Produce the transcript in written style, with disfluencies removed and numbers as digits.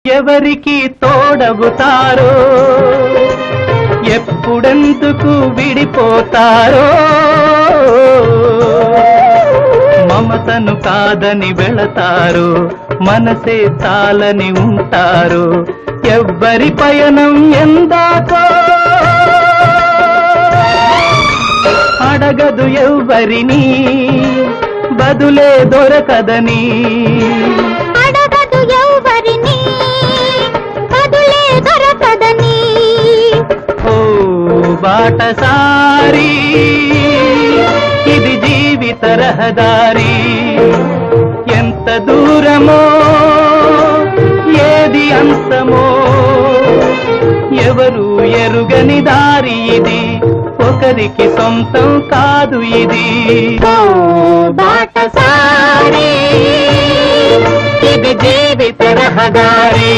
ఎవరికి తోడవుతారో ఎప్పుడెందుకు విడిపోతారో మమతను కాదని వెళతారు మనసే చాలని ఉంటారు ఎవ్వరి పయనం ఎందాకో అడగదు ఎవ్వరిని బదులే దొరకదని బాటసారి ఇది జీవిత రహదారి ఎంత దూరమో ఏది అంతమో ఎవరు ఎరుగని దారి ఇది ఒకరికి సొంతం కాదు ఇది బాటసారి ఇది జీవిత రహదారి